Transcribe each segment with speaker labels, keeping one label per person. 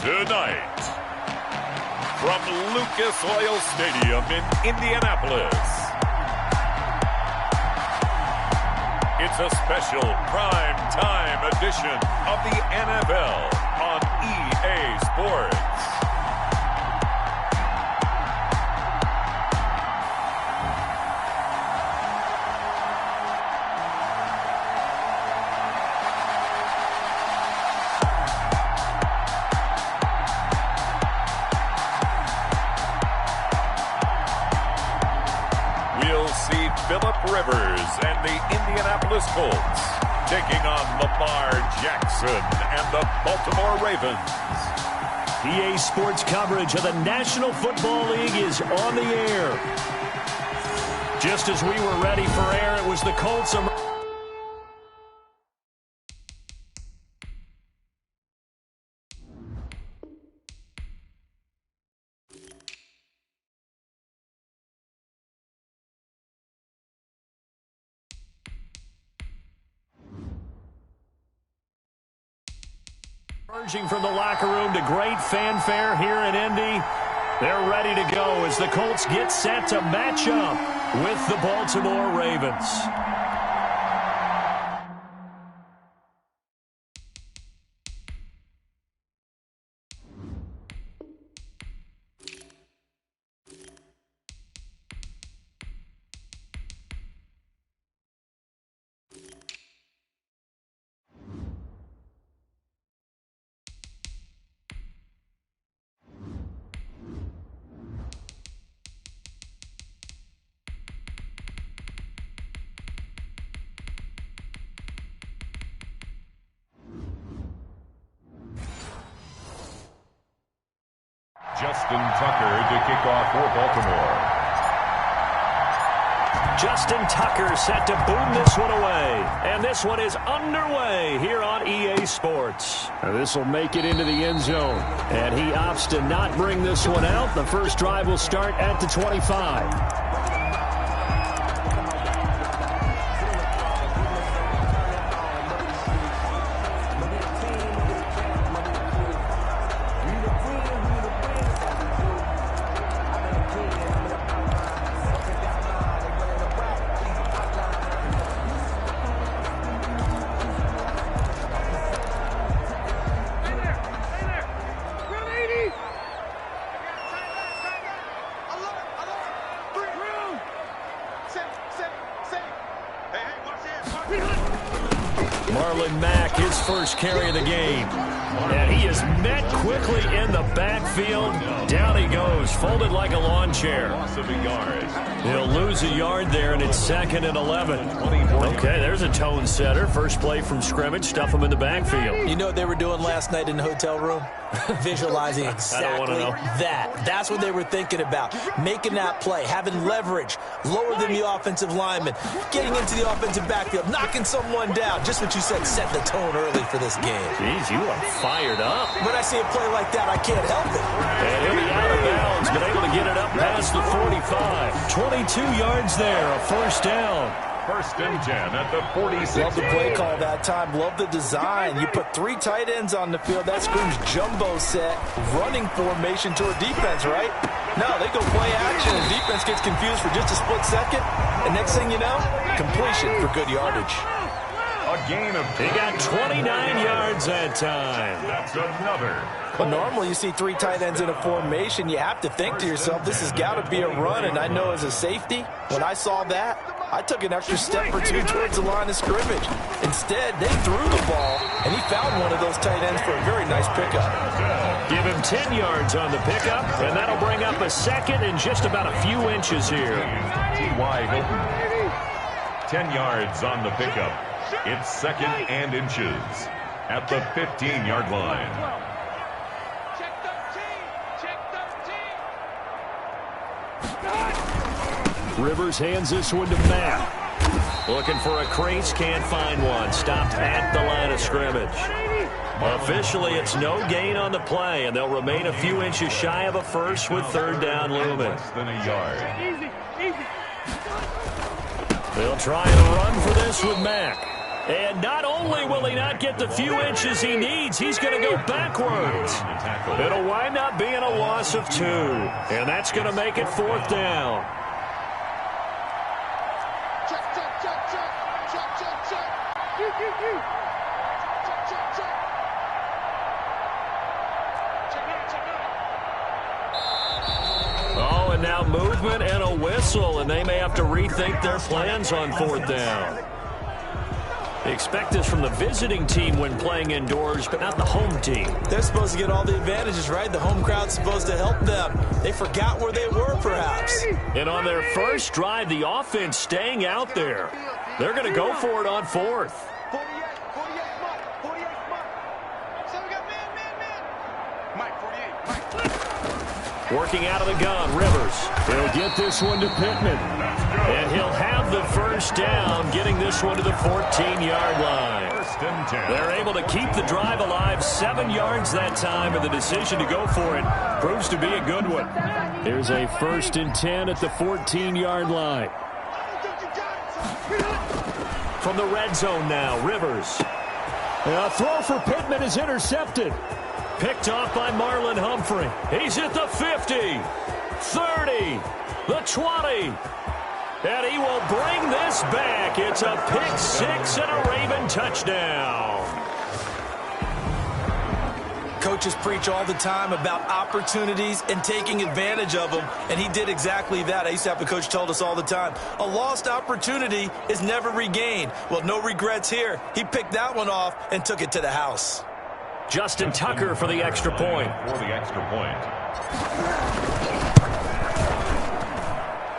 Speaker 1: Tonight, from Lucas Oil Stadium in Indianapolis, it's a special prime time edition of the NFL on EA Sports. Phillip Rivers and the Indianapolis Colts taking on Lamar Jackson and the Baltimore Ravens.
Speaker 2: EA Sports coverage of the National Football League is on the air. Just as we were ready for air, it was the Colts. Emerging from the locker room to great fanfare here in Indy. They're ready to go as the Colts get set to match up with the Baltimore Ravens.
Speaker 1: Justin Tucker to kick off for Baltimore.
Speaker 2: Justin Tucker set to boom this one away. And this one is underway here on EA Sports. This will make it into the end zone. And he opts to not bring this one out. The first drive will start at the 25. First carry of the game. And he is met quickly in the backfield. Down he goes, folded like a lawn chair.
Speaker 1: Loss of a yard.
Speaker 2: He'll lose a yard there, and it's 2nd and 11. Okay, there's a tone setter. First play from scrimmage, stuff him in the backfield.
Speaker 3: You know what they were doing last night in the hotel room? Visualizing exactly that. That's what they were thinking about. Making that play, having leverage, lower than the offensive lineman, getting into the offensive backfield, knocking someone down. Just what you said, set the tone early for this game.
Speaker 2: Jeez, you are fired up.
Speaker 3: When I see a play like that, I can't help it.
Speaker 2: And he'll be out of bounds, but able to get it up past the 45. 22 yards there, a first down.
Speaker 1: First and 10 at the 46.
Speaker 3: Love the play call that time. Love the design. You put 3 tight ends on the field. That screams jumbo set, running formation toward defense, right? No, they go play action, and defense gets confused for just a split second. And next thing you know, completion for good yardage.
Speaker 1: A gain of 10.
Speaker 2: He got 29 yards that time.
Speaker 1: That's another.
Speaker 3: Well, normally you see 3 tight ends in a formation. You have to think to yourself, this has got to be a run. And I know as a safety, when I saw that, I took an extra step or 2 towards the line of scrimmage. Instead, they threw the ball, and he found one of those tight ends for a very nice pickup.
Speaker 2: Give him 10 yards on the pickup, and that'll bring up a second and just about a few inches here.
Speaker 1: T.Y. Hilton. 10 yards on the pickup. It's 2nd and inches at the 15-yard line.
Speaker 2: Rivers hands this one to Matt. Looking for a crease, can't find one. Stopped at the line of scrimmage. Officially, it's no gain on the play, and they'll remain a few inches shy of a first with 3rd down looming.
Speaker 1: Less than a yard.
Speaker 2: They'll try and run for this with Mack. And not only will he not get the few inches he needs, he's going to go backwards. It'll wind up being a loss of 2. And that's going to make it 4th down. Oh, and now movement and a whistle, and they may have to rethink their plans on 4th down. They expect this from the visiting team when playing indoors, but not the home team.
Speaker 3: They're supposed to get all the advantages, right? The home crowd's supposed to help them. They forgot where they were, perhaps.
Speaker 2: And on their first drive, the offense staying out there. They're going to go for it on 4th. Working out of the gun, Rivers. He'll get this one to Pittman. And he'll have the first down, getting this one to the 14-yard line. They're able to keep the drive alive, 7 yards that time, and the decision to go for it proves to be a good one. Here's a 1st and 10 at the 14-yard line. From the red zone now, Rivers. A throw for Pittman is intercepted. Picked off by Marlon Humphrey. He's at the 50, 30, the 20. And he will bring this back. It's a pick 6 and a Raven touchdown.
Speaker 3: Coaches preach all the time about opportunities and taking advantage of them, and he did exactly that. I used to have a coach told us all the time, a lost opportunity is never regained. Well, no regrets here. He picked that one off and took it to the house.
Speaker 2: Justin Tucker for the extra point.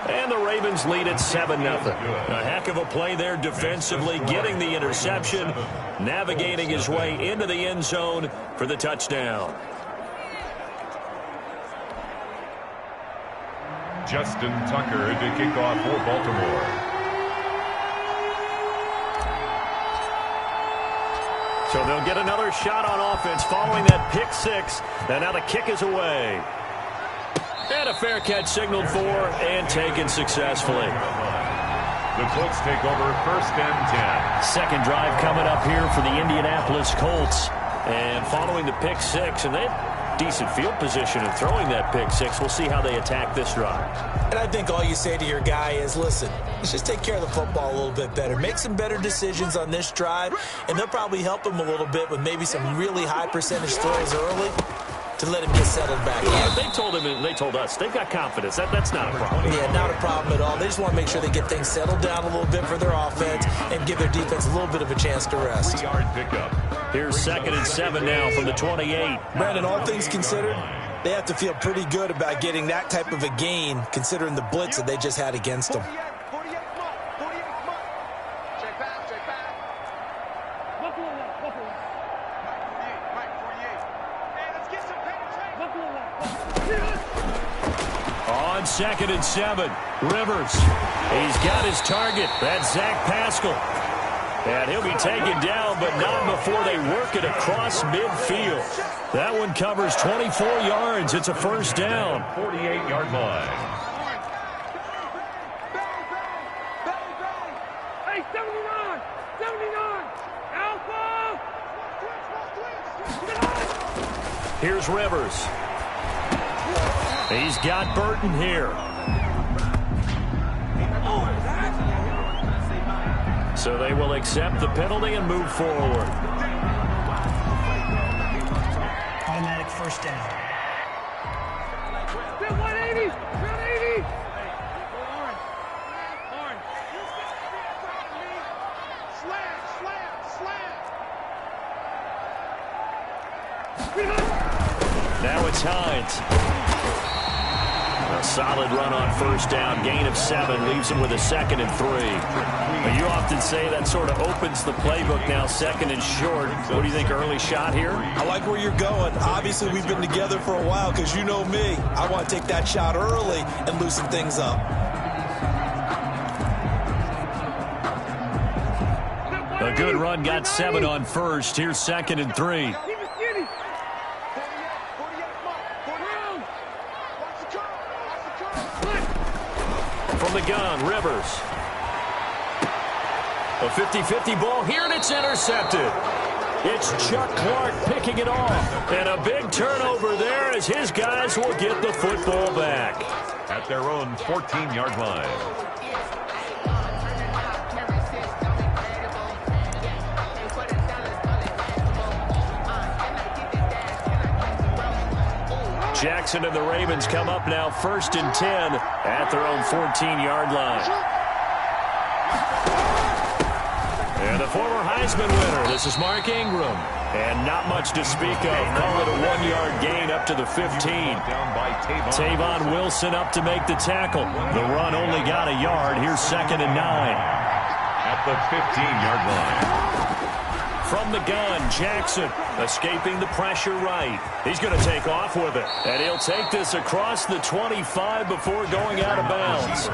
Speaker 2: And the Ravens lead at 7-0. A heck of a play there defensively, getting the interception, navigating his way into the end zone for the touchdown.
Speaker 1: Justin Tucker to kick off for Baltimore.
Speaker 2: So they'll get another shot on offense following that pick 6. And now the kick is away. And a fair catch signaled for and taken successfully.
Speaker 1: The Colts take over 1st and 10.
Speaker 2: Second drive coming up here for the Indianapolis Colts. And following the pick 6, and they have decent field position in throwing that pick 6. We'll see how they attack this drive.
Speaker 3: And I think all you say to your guy is, listen, let's just take care of the football a little bit better. Make some better decisions on this drive, and they'll probably help him a little bit with maybe some really high percentage throws early to let him get settled back in.
Speaker 2: Yeah, they told him and they told us they've got confidence. That's not a problem.
Speaker 3: Yeah, not a problem at all. They just want to make sure they get things settled down a little bit for their offense and give their defense a little bit of a chance to rest.
Speaker 1: 3-yard pickup.
Speaker 2: Here's 2nd and 7 now from the 28.
Speaker 3: Brandon, all things considered, they have to feel pretty good about getting that type of a gain considering the blitz that they just had against them.
Speaker 2: On 2nd and 7, Rivers. He's got his target. That's Zach Pascal. And he'll be taken down, but not before they work it across midfield. That one covers 24 yards. It's a 1st down.
Speaker 1: 48-yard line.
Speaker 4: Hey, 79! 79! Alpha!
Speaker 2: Here's Rivers. He's got Burton here. So they will accept the penalty and move forward.
Speaker 5: Automatic 1st down.
Speaker 4: 180! 180!
Speaker 2: Now it's Hines. A solid run on 1st down, gain of 7, leaves him with a 2nd and 3. But you often say that sort of opens the playbook now, 2nd and short. What do you think, early shot here?
Speaker 3: I like where you're going. Obviously, we've been together for a while because you know me. I want to take that shot early and loosen things up.
Speaker 2: A good run, got 7 on 1st. Here's 2nd and 3. From the gun, Rivers. A 50-50 ball here, and it's intercepted. It's Chuck Clark picking it off. And a big turnover there as his guys will get the football back.
Speaker 1: At their own 14-yard line.
Speaker 2: Jackson and the Ravens come up now 1st and 10 at their own 14-yard line. And the former Heisman winner, this is Mark Ingram. And not much to speak of. Call it a 1-yard gain up to the 15. Tavon Wilson up to make the tackle. The run only got a yard. Here's 2nd and 9.
Speaker 1: At the 15-yard line.
Speaker 2: From the gun, Jackson escaping the pressure right. He's going to take off with it. And he'll take this across the 25 before going out of bounds.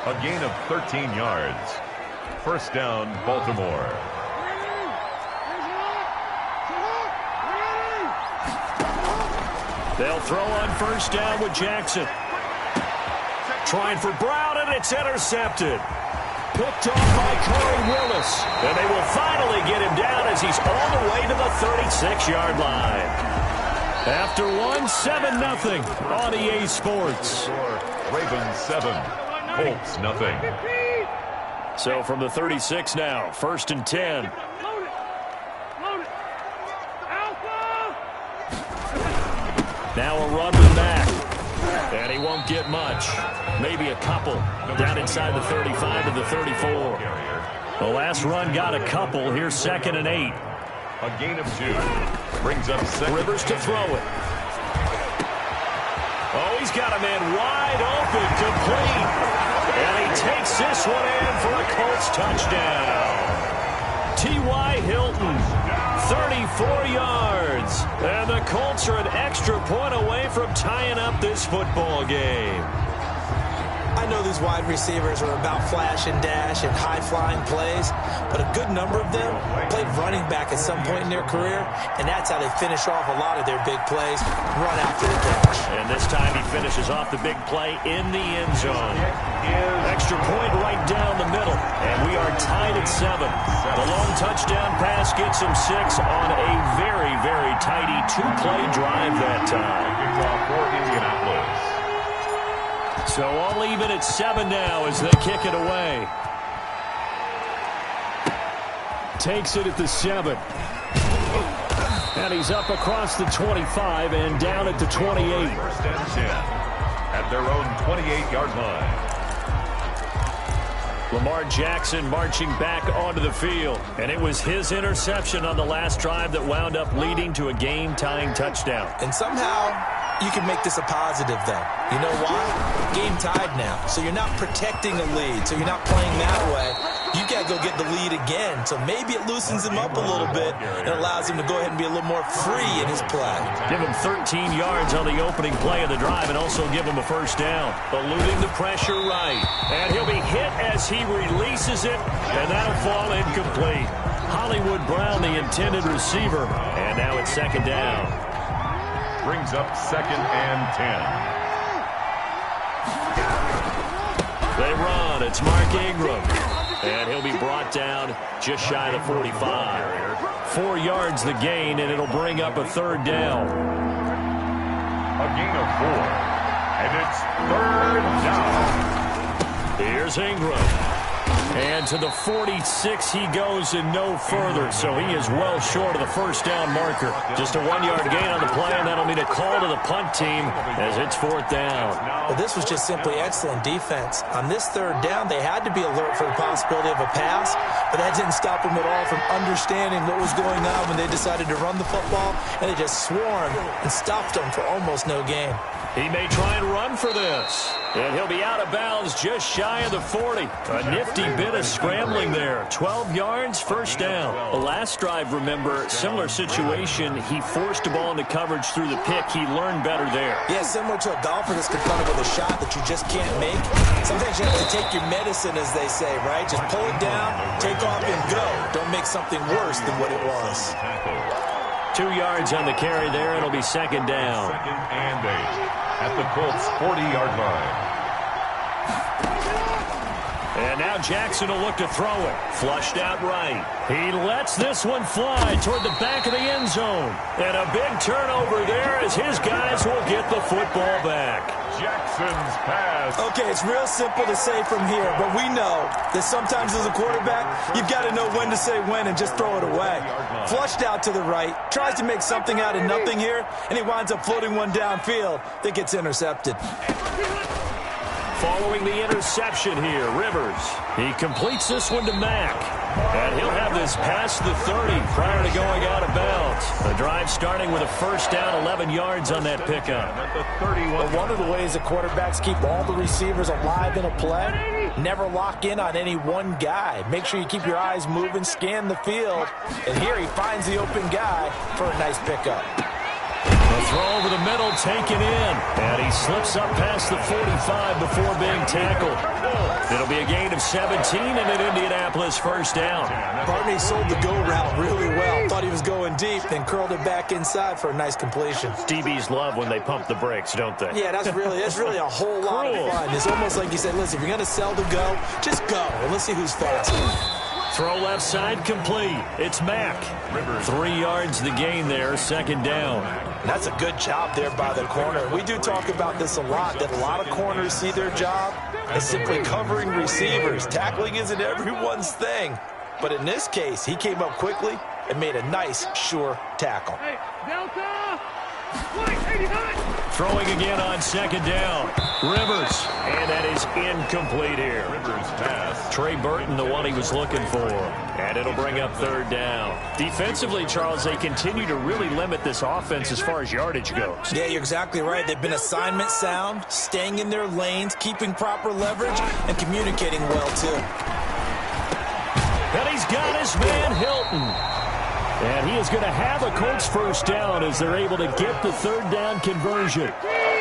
Speaker 1: A gain of 13 yards. First down, Baltimore.
Speaker 2: They'll throw on first down with Jackson. Trying for Brown, and it's intercepted. Picked off by Corey Willis. And they will finally get him down as he's all the way to the 36-yard line. After one, 7-0 on EA Sports.
Speaker 1: Ravens 7, Colts nothing.
Speaker 2: So from the 36 now, 1st and 10. Now a run with Mack. And he won't get much. Maybe a couple. Down inside the 35 to the 34. The last run got a couple. Here's 2nd and 8.
Speaker 1: A gain of 2. Brings up second.
Speaker 2: Rivers to throw it. Oh, he's got a man wide open, complete. And he takes this one in for a Colts touchdown. T.Y. Hilton, 34 yards. And the Colts are an extra point away from tying up this football game.
Speaker 3: I know these wide receivers are about flash and dash and high-flying plays, but a good number of them played running back at some point in their career, and that's how they finish off a lot of their big plays, run after the catch.
Speaker 2: And this time he finishes off the big play in the end zone. Extra point right down the middle, and we are tied at 7. The long touchdown pass gets him 6 on a very, very tidy 2-play drive that time.
Speaker 1: Kickoff for Indianapolis.
Speaker 2: So all even at 7 now as they kick it away. Takes it at the 7. And he's up across the 25 and down at the 28.
Speaker 1: 1st and 10 at their own 28-yard line.
Speaker 2: Lamar Jackson marching back onto the field. And it was his interception on the last drive that wound up leading to a game-tying touchdown.
Speaker 3: And somehow you can make this a positive, though. You know why? Game tied now. So you're not protecting a lead. So you're not playing that way. You got to go get the lead again. So maybe it loosens him up a little bit and allows him to go ahead and be a little more free in his play.
Speaker 2: Give him 13 yards on the opening play of the drive and also give him a first down. Eluding the pressure right. And he'll be hit as he releases it, and that'll fall incomplete. Hollywood Brown, the intended receiver, and now it's 2nd down.
Speaker 1: Brings up 2nd and 10.
Speaker 2: They run. It's Mark Ingram. And he'll be brought down just shy of the 45. 4 yards the gain, and it'll bring up a 3rd down.
Speaker 1: A gain of 4. And it's 3rd down.
Speaker 2: Here's Ingram. And to the 46 he goes and no further. So he is well short of the first down marker. Just a 1-yard gain on the play, and that'll mean a call to the punt team as it's 4th down.
Speaker 3: Well, this was just simply excellent defense. On this 3rd down, they had to be alert for the possibility of a pass, but that didn't stop them at all from understanding what was going on when they decided to run the football, and they just swarmed and stopped them for almost no gain.
Speaker 2: He may try and run for this. And he'll be out of bounds just shy of the 40. A nifty bit of scrambling there. 12 yards, first down. The last drive, remember, similar situation. He forced the ball into coverage through the pick. He learned better there.
Speaker 3: Yeah, similar to a golfer that's confronted with a shot that you just can't make. Sometimes you have to take your medicine, as they say, right? Just pull it down, take off, and go. Don't make something worse than what it was.
Speaker 2: 2 yards on the carry there. It'll be 2nd down.
Speaker 1: 2nd and 8 at the Colts 40-yard line.
Speaker 2: And now Jackson will look to throw it. Flushed out right. He lets this one fly toward the back of the end zone. And a big turnover there as his guys will get the football back.
Speaker 1: Jackson's pass.
Speaker 3: Okay, it's real simple to say from here, but we know that sometimes as a quarterback, you've got to know when to say when and just throw it away. Flushed out to the right, tries to make something out of nothing here, and he winds up floating one downfield that gets intercepted.
Speaker 2: Following the interception here, Rivers. He completes this one to Mack. And he'll have this past the 30 prior to going out of bounds. The drive starting with a first down, 11 yards on that pickup.
Speaker 3: But one of the ways the quarterbacks keep all the receivers alive in a play, never lock in on any one guy. Make sure you keep your eyes moving, scan the field. And here he finds the open guy for a nice pickup.
Speaker 2: The throw over the middle taken in. And he slips up past the 45 before being tackled. It'll be a gain of 17 and an Indianapolis first down.
Speaker 3: Barney sold the go route really well. Thought he was going deep, then curled it back inside for a nice completion.
Speaker 2: DBs love when they pump the brakes, don't they?
Speaker 3: Yeah, that's really a whole lot of fun. It's almost like you said, listen, if you're going to sell the go, just go. And let's see who's faster.
Speaker 2: Throw left side complete. It's Mack. 3 yards the gain there, second down.
Speaker 3: That's a good job there by the corner. We do talk about this a lot, that a lot of corners see their job as simply covering receivers. Tackling isn't everyone's thing. But in this case, he came up quickly and made a nice, sure tackle.
Speaker 4: Hey, Delta! 89!
Speaker 2: Throwing again on second down. Rivers. And that is incomplete here.
Speaker 1: Rivers pass.
Speaker 2: Trey Burton, the one he was looking for. And it'll bring up third down. Defensively, Charles, they continue to really limit this offense as far as yardage goes.
Speaker 3: Yeah, you're exactly right. They've been assignment sound, staying in their lanes, keeping proper leverage, and communicating well, too.
Speaker 2: And he's got his man Hilton. And he is going to have a Colts first down as they're able to get the third down conversion.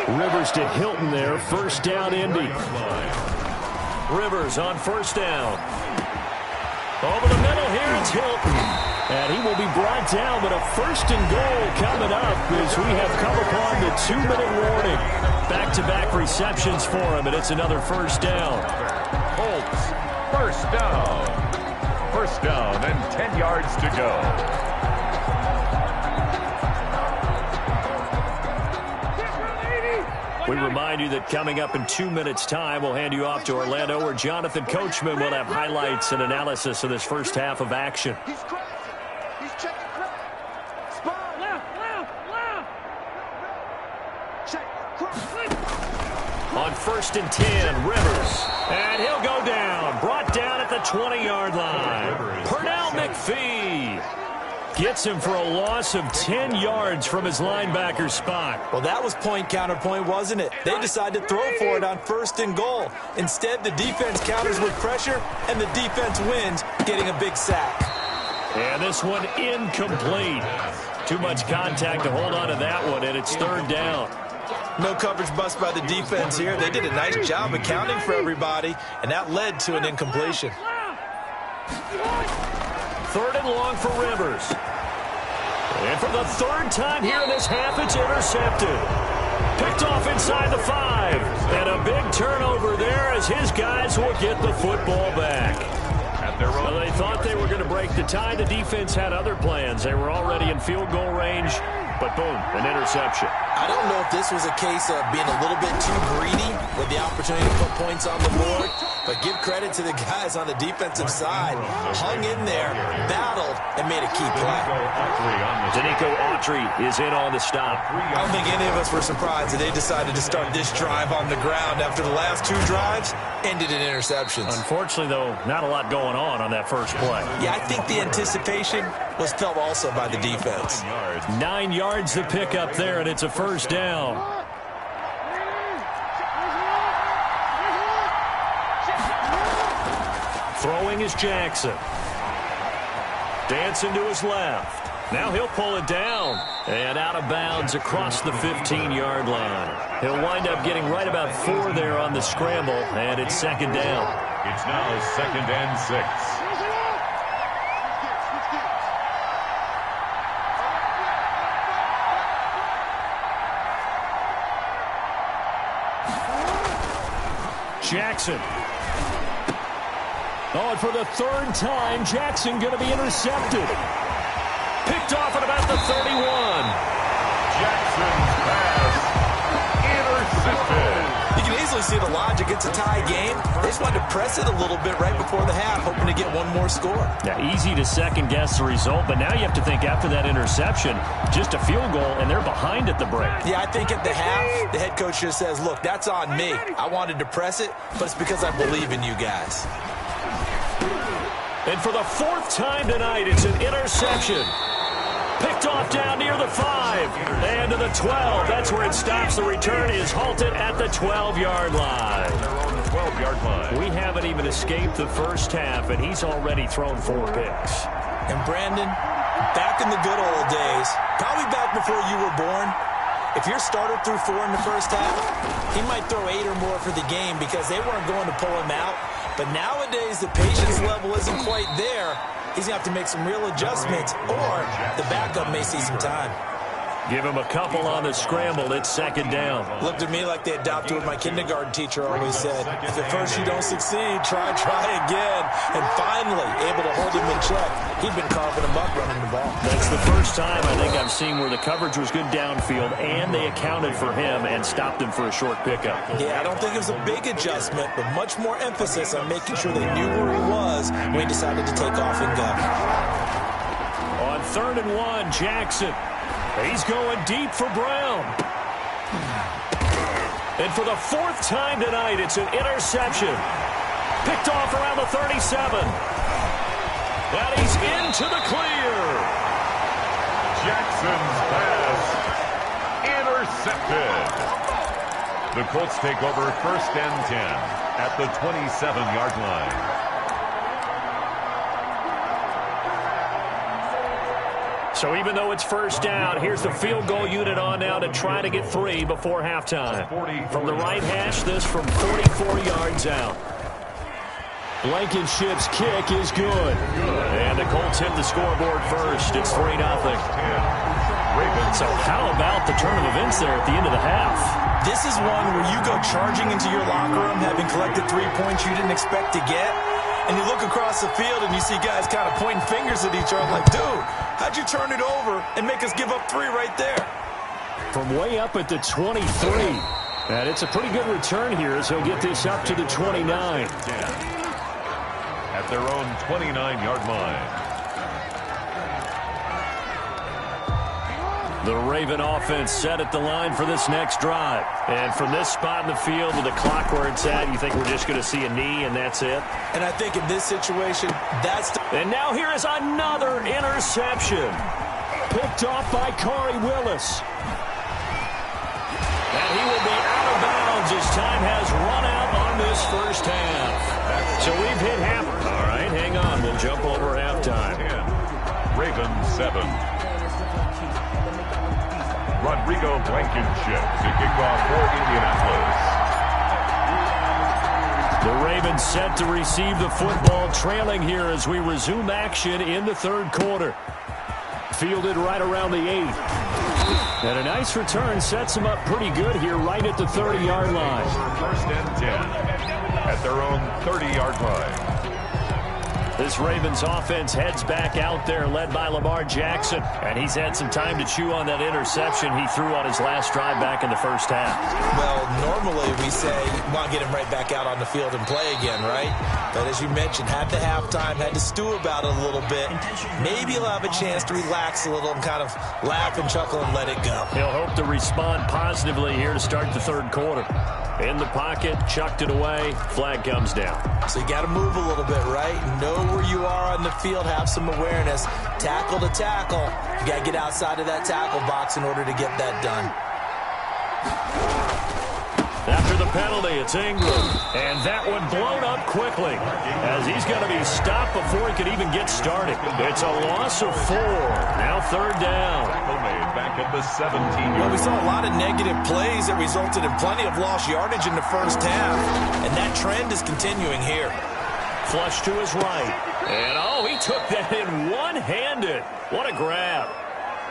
Speaker 2: Rivers to Hilton there, first down Indy. Rivers on first down. Over the middle here, it's Hilton. And he will be brought down, but a first and goal coming up as we have come upon the 2-minute warning. Back-to-back receptions for him, and it's another first down.
Speaker 1: Colts, first down. First down and 10 yards to go.
Speaker 2: We remind you that coming up in 2 minutes' time, we'll hand you off to Orlando, where Jonathan Coachman will have highlights and analysis of this first half of action.
Speaker 4: He's cracked. He's checking crack. Spot. Left. Check.
Speaker 2: On first and 10, Rivers. And he'll go down. Brought down at the 20-yard line. Pernell McPhee gets him for a loss of 10 yards from his linebacker spot.
Speaker 3: Well, that was point counterpoint, wasn't it? They decided to throw for it on first and goal. Instead, the defense counters with pressure, and the defense wins, getting a big sack.
Speaker 2: And this one incomplete. Too much contact to hold on to that one, and it's third down.
Speaker 3: No coverage bust by the defense here. They did a nice job accounting for everybody, and that led to an incompletion.
Speaker 2: Third and long for Rivers. And for the third time here in this half, it's intercepted. Picked off inside the 5. And a big turnover there as his guys will get the football back. Well, they thought they were going to break the tie. The defense had other plans. They were already in field goal range. But boom, an interception.
Speaker 3: I don't know if this was a case of being a little bit too greedy with the opportunity to put points on the board, but give credit to the guys on the defensive side. Hung in there, battled, and made a key play.
Speaker 2: Danico Autry is in on the stop.
Speaker 3: I don't think any of us were surprised that they decided to start this drive on the ground after the last 2 drives ended in interceptions.
Speaker 2: Unfortunately, though, not a lot going on that first play.
Speaker 3: Yeah, I think the anticipation was felt also by the defense.
Speaker 2: 9 yards to pick up there, and it's a first down. Throwing is Jackson. Dancing to his left. Now he'll pull it down. And out of bounds across the 15-yard line. He'll wind up getting right about 4 there on the scramble, and it's second down.
Speaker 1: It's now second and 6.
Speaker 2: Jackson. Oh, and for the third time, Jackson going to be intercepted. Picked off at about the 31.
Speaker 1: Jackson's pass intercepted.
Speaker 3: You can easily see the logic. It's a tie game. They just wanted to press it a little bit right before the half, hoping to get one more score.
Speaker 2: Yeah, easy to second-guess the result, but now you have to think after that interception, just a field goal, and they're behind at the break.
Speaker 3: Yeah, I think at the half, the head coach just says, look, that's on me. I wanted to press it, but it's because I believe in you guys.
Speaker 2: And for the fourth time tonight, it's an interception. Picked off down near the 5 and to the 12. That's where it stops. The return is halted at the 12-yard line.
Speaker 1: They're on the 12-yard line.
Speaker 2: We haven't even escaped the first half, and he's already thrown 4 picks.
Speaker 3: And Brandon, back in the good old days, probably back before you were born, if your starter threw 4 in the first half, he might throw 8 or more for the game because they weren't going to pull him out. But nowadays, the patience level isn't quite there. He's going to have to make some real adjustments, or the backup may see some time.
Speaker 2: Give him a couple on the scramble. It's second down.
Speaker 3: Looked at me like they adopted what my kindergarten teacher always said. If at first you don't succeed, try again. And finally, able to hold him in check. He'd been carving him up running the ball.
Speaker 2: That's the first time I think I've seen where the coverage was good downfield, and they accounted for him and stopped him for a short pickup.
Speaker 3: Yeah, I don't think it was a big adjustment, but much more emphasis on making sure they knew where he was when he decided to take off and go.
Speaker 2: On 3rd and 1, Jackson. He's going deep for Brown. And for the 4th time tonight, it's an interception. Picked off around the 37. And he's into the clear.
Speaker 1: Jackson's pass intercepted. The Colts take over 1st and 10 at the 27-yard line.
Speaker 2: So even though it's first down, here's the field goal unit on now to try to get 3 before halftime. From the right hash, this from 44 yards out. Blankenship's kick is good. And the Colts hit the scoreboard first. It's 3-0. So how about the turn of events there at the end of the half?
Speaker 3: This is one where you go charging into your locker room having collected 3 points you didn't expect to get. And you look across the field and you see guys kind of pointing fingers at each other like, dude, how'd you turn it over and make us give up 3 right there?
Speaker 2: From way up at the 23. And it's a pretty good return here as he'll get this up to the 29.
Speaker 1: At their own 29-yard line.
Speaker 2: The Raven offense set at the line for this next drive. And from this spot in the field with the clock where it's at, you think we're just going to see a knee and that's it?
Speaker 3: And I think in this situation, that's the...
Speaker 2: And now here is another interception. Picked off by Corey Willis. And he will be out of bounds as time has run out on this first half. So we've hit half. All right, hang on. We'll jump over halftime.
Speaker 1: 10. Ravens 7. Rodrigo Blankenship to kick off for Indianapolis.
Speaker 2: The Ravens set to receive the football, trailing here as we resume action in the 3rd quarter. Fielded right around the 8. And a nice return sets them up pretty good here right at the 30-yard line.
Speaker 1: 1st and 10 at their own 30-yard line.
Speaker 2: This Ravens offense heads back out there, led by Lamar Jackson. And he's had some time to chew on that interception he threw on his last drive back in the first half.
Speaker 3: Well, normally we say, want to get him right back out on the field and play again, right? But as you mentioned, had the halftime, had to stew about it a little bit. Maybe he'll have a chance to relax a little and kind of laugh and chuckle and let it go.
Speaker 2: He'll hope to respond positively here to start the 3rd quarter. In the pocket, chucked it away, flag comes down.
Speaker 3: So you got to move a little bit, right? Know where you are on the field, have some awareness. Tackle to tackle. You got to get outside of that tackle box in order to get that done.
Speaker 2: After the penalty, it's Ingram. And that one blown up quickly as he's going to be stopped before he could even get started. It's a loss of 4. Now 3rd down.
Speaker 1: Tackle made back at the 17-yard
Speaker 3: Well, we saw a lot of negative plays that resulted in plenty of lost yardage in the first half. And that trend is continuing here.
Speaker 2: Flush to his right. And, oh, he took that in one-handed. What a grab.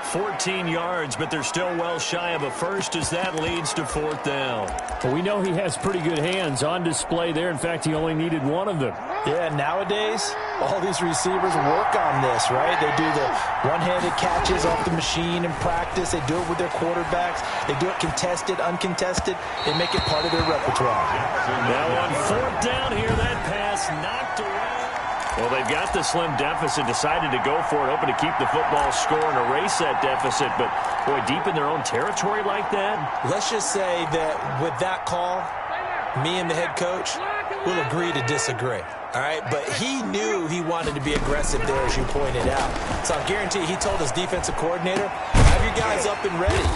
Speaker 2: 14 yards, but they're still well shy of a first as that leads to 4th down.
Speaker 6: Well, we know he has pretty good hands on display there. In fact, he only needed one of them.
Speaker 3: Yeah, nowadays, all these receivers work on this, right? They do the one-handed catches off the machine in practice. They do it with their quarterbacks. They do it contested, uncontested. They make it part of their repertoire.
Speaker 2: Now on 4th down here, that pass knocked away. Well, they've got the slim deficit, decided to go for it, hoping to keep the football score and erase that deficit. But, boy, deep in their own territory like that.
Speaker 3: Let's just say that with that call, me and the head coach will agree to disagree. All right, but he knew he wanted to be aggressive there, as you pointed out. So I guarantee he told his defensive coordinator, have your guys up and ready.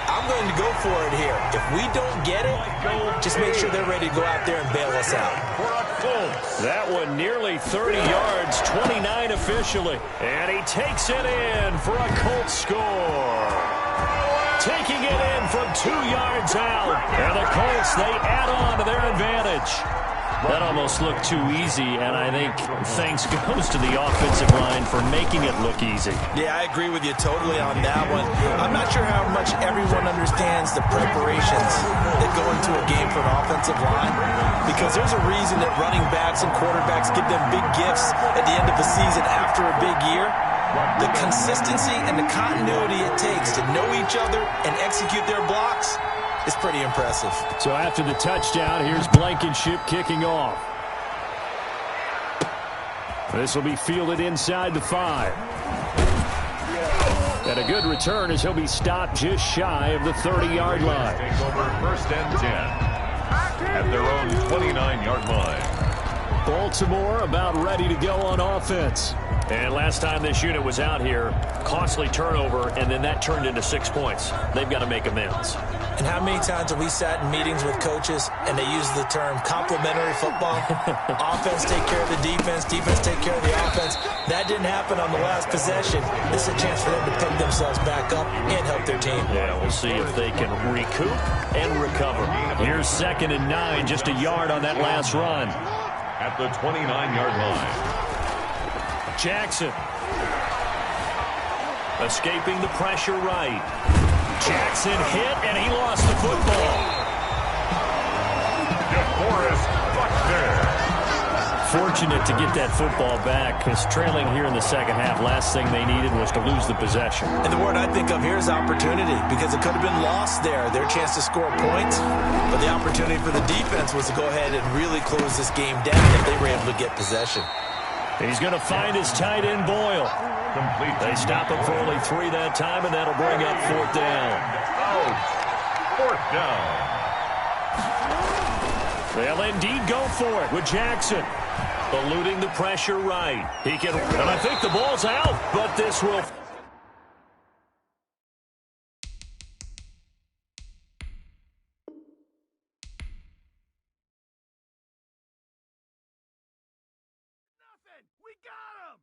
Speaker 3: I'm going to go for it here. If we don't get it, just make sure they're ready to go out there and bail us out.
Speaker 2: That one nearly 30 yards, 29 officially. And he takes it in for a Colts score. Taking it in from 2 yards out. And the Colts, they add on to their advantage. That almost looked too easy, and I think thanks goes to the offensive line for making it look easy.
Speaker 3: Yeah, I agree with you totally on that one. I'm not sure how much everyone understands the preparations that go into a game for an offensive line, because there's a reason that running backs and quarterbacks give them big gifts at the end of the season after a big year. The consistency and the continuity it takes to know each other and execute their blocks is pretty impressive.
Speaker 6: So after the touchdown, here's Blankenship kicking off. This will be fielded inside the 5. And a good return as he'll be stopped just shy of the 30-yard line.
Speaker 1: Take over 1st and 10 at their own 29-yard line.
Speaker 6: Baltimore about ready to go on offense.
Speaker 2: And last time this unit was out here, costly turnover, and then that turned into 6 points. They've got to make amends.
Speaker 3: And how many times have we sat in meetings with coaches and they use the term complementary football? Offense take care of the defense, defense take care of the offense. That didn't happen on the last possession. This is a chance for them to pick themselves back up and help their team.
Speaker 2: Yeah, we'll see if they can recoup and recover.
Speaker 6: Here's 2nd and 9, just a yard on that last run.
Speaker 1: At the 29-yard line.
Speaker 2: Jackson. Escaping the pressure right. Jackson hit, and he lost the football.
Speaker 1: DeForest Buckner.
Speaker 6: Fortunate to get that football back, because trailing here in the second half, last thing they needed was to lose the possession.
Speaker 3: And the word I think of here is opportunity, because it could have been lost there, their chance to score points. But the opportunity for the defense was to go ahead and really close this game down if they were able to get possession.
Speaker 2: He's going to find his tight end, Boyle.
Speaker 1: Complete.
Speaker 2: They stop him for only 3 that time, and that'll bring up 4th down.
Speaker 1: Out. 4th down.
Speaker 2: They'll indeed go for it with Jackson. Eluding the pressure right. He can, and I think the ball's out, but this will...
Speaker 4: We got him!